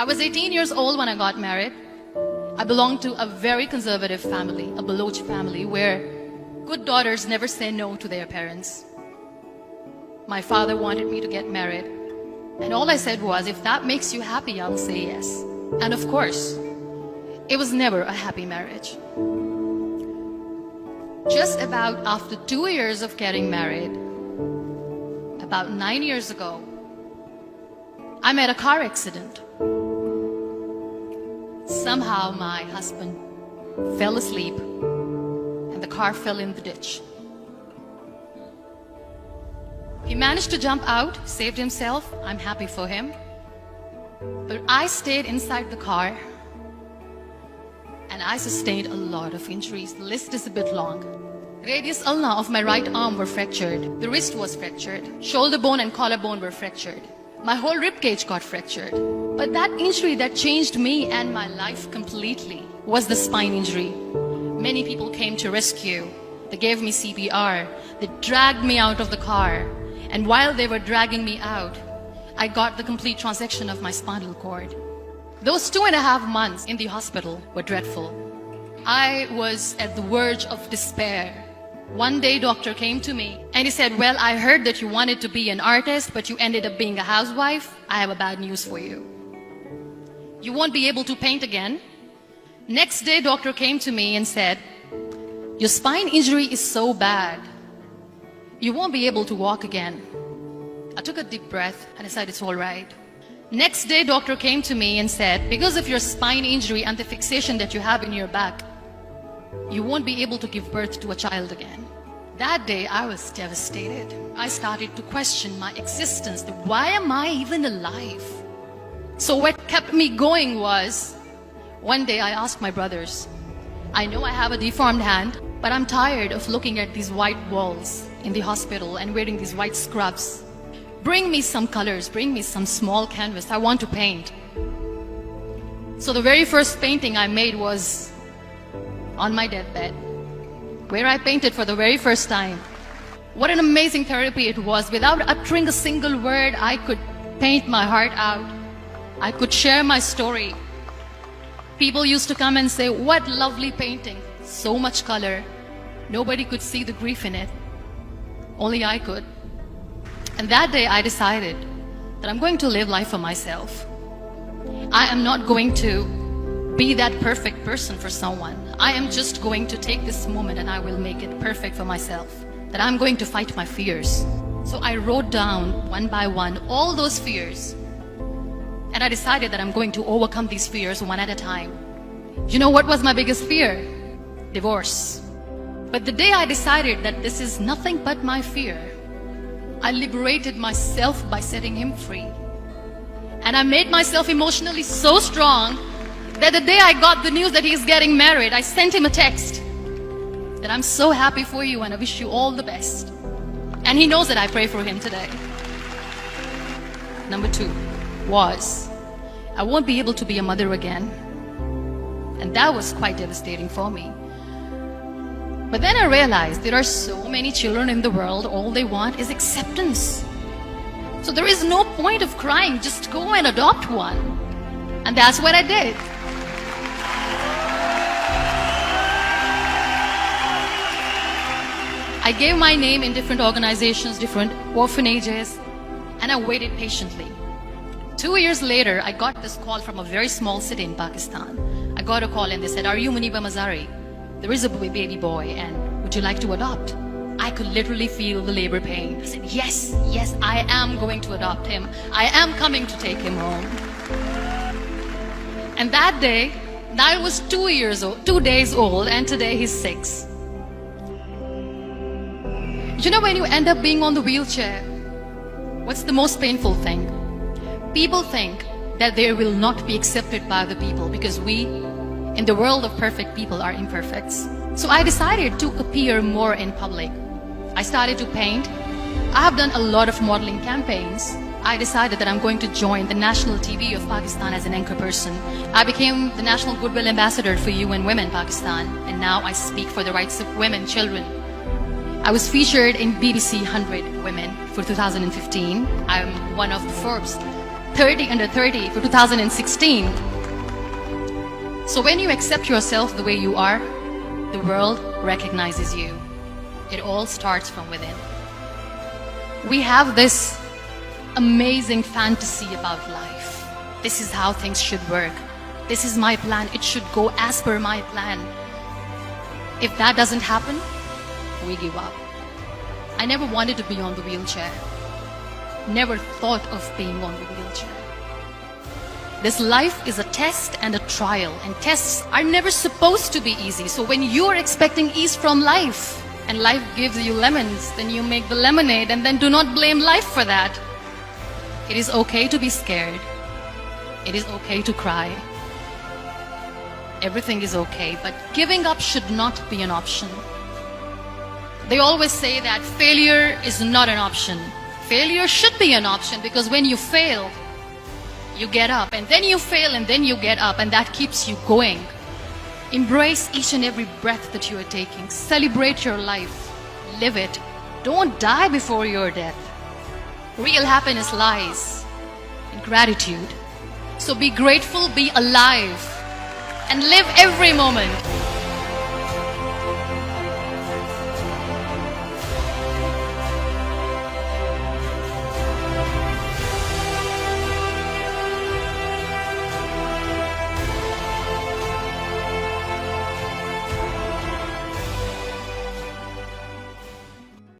I was 18 years old when I got married. I belonged to a very conservative family, a Baloch family, where good daughters never say no to their parents. My father wanted me to get married, and all I said was, if that makes you happy, I'll say yes. And of course, it was never a happy marriage. Just about after 2 years of getting married, about 9 years ago, I met a car accident. Somehow my husband fell asleep and the car fell in the ditch. He managed to jump out, saved himself. I'm happy for him. But I stayed inside the car and I sustained a lot of injuries. The list is a bit long. Radius ulna of my right arm were fractured. The wrist was fractured. Shoulder bone and collarbone were fractured. My whole rib cage got fractured. But that injury that changed me and my life completely was the spine injury. Many people came to rescue. They gave me CPR. They dragged me out of the car. And while they were dragging me out, I got the complete transection of my spinal cord. Those 2.5 months in the hospital were dreadful. I was at the verge of despair. One day, doctor came to me and he said, well, I heard that you wanted to be an artist, but you ended up being a housewife. I have a bad news for you. You won't be able to paint again. Next day, doctor came to me and said, your spine injury is so bad, you won't be able to walk again. I took a deep breath and I said, it's all right. Next day, doctor came to me and said, because of your spine injury and the fixation that you have in your back, you won't be able to give birth to a child again. That day, I was devastated. I started to question my existence. Why am I even alive? So what kept me going was, one day I asked my brothers, I know I have a deformed hand, but I'm tired of looking at these white walls in the hospital and wearing these white scrubs. Bring me some colors, bring me some small canvas. I want to paint. So the very first painting I made was on my deathbed, where I painted for the very first time. What an amazing therapy it was. Without uttering a single word, I could paint my heart out. I could share my story. People used to come and say, what lovely painting, so much color. Nobody could see the grief in it. Only I could. And that day I decided that I'm going to live life for myself. I am not going to be that perfect person for someone. I am just going to take this moment and I will make it perfect for myself. That I'm going to fight my fears. So I wrote down one by one all those fears. And I decided that I'm going to overcome these fears one at a time. You know what was my biggest fear? Divorce. But the day I decided that this is nothing but my fear, I liberated myself by setting him free. And I made myself emotionally so strong that the day I got the news that he's getting married, I sent him a text that I'm so happy for you and I wish you all the best. And he knows that I pray for him today. Number 2 was, I won't be able to be a mother again. And that was quite devastating for me. But then I realized there are so many children in the world, all they want is acceptance. So there is no point of crying, just go and adopt one. And that's what I did. I gave my name in different organizations, different orphanages, and I waited patiently. 2 years later, I got this call from a very small city in Pakistan. I got a call and they said, are you Muniba Mazari? There is a baby boy and would you like to adopt? I could literally feel the labor pain. I said, yes, yes, I am going to adopt him. I am coming to take him home. And that day, I was 2 days old, and today he's 6. You know, when you end up being on the wheelchair, what's the most painful thing? People think that they will not be accepted by the people because we, in the world of perfect people, are imperfects. So I decided to appear more in public. I started to paint. I have done a lot of modeling campaigns. I decided that I'm going to join the national TV of Pakistan as an anchor person. I became the National Goodwill Ambassador for UN Women Pakistan, and now I speak for the rights of women, children. I was featured in BBC 100 Women for 2015. I'm one of the Forbes 30 under 30 for 2016. So when you accept yourself the way you are, the world recognizes you. It all starts from within. We have this amazing fantasy about life. This is how things should work. This is my plan. It should go as per my plan. If that doesn't happen, we give up. I never wanted to be on the wheelchair. Never thought of being on the wheelchair. This life is a test and a trial, and tests are never supposed to be easy. So when you're expecting ease from life, and life gives you lemons, then you make the lemonade, and then do not blame life for that. It is okay to be scared. It is okay to cry. Everything is okay, but giving up should not be an option. They always say that failure is not an option. Failure should be an option, because when you fail, you get up, and then you fail, and then you get up, and that keeps you going. Embrace each and every breath that you are taking. Celebrate your life. Live it. Don't die before your death. Real happiness lies in gratitude. So be grateful, be alive, and live every moment.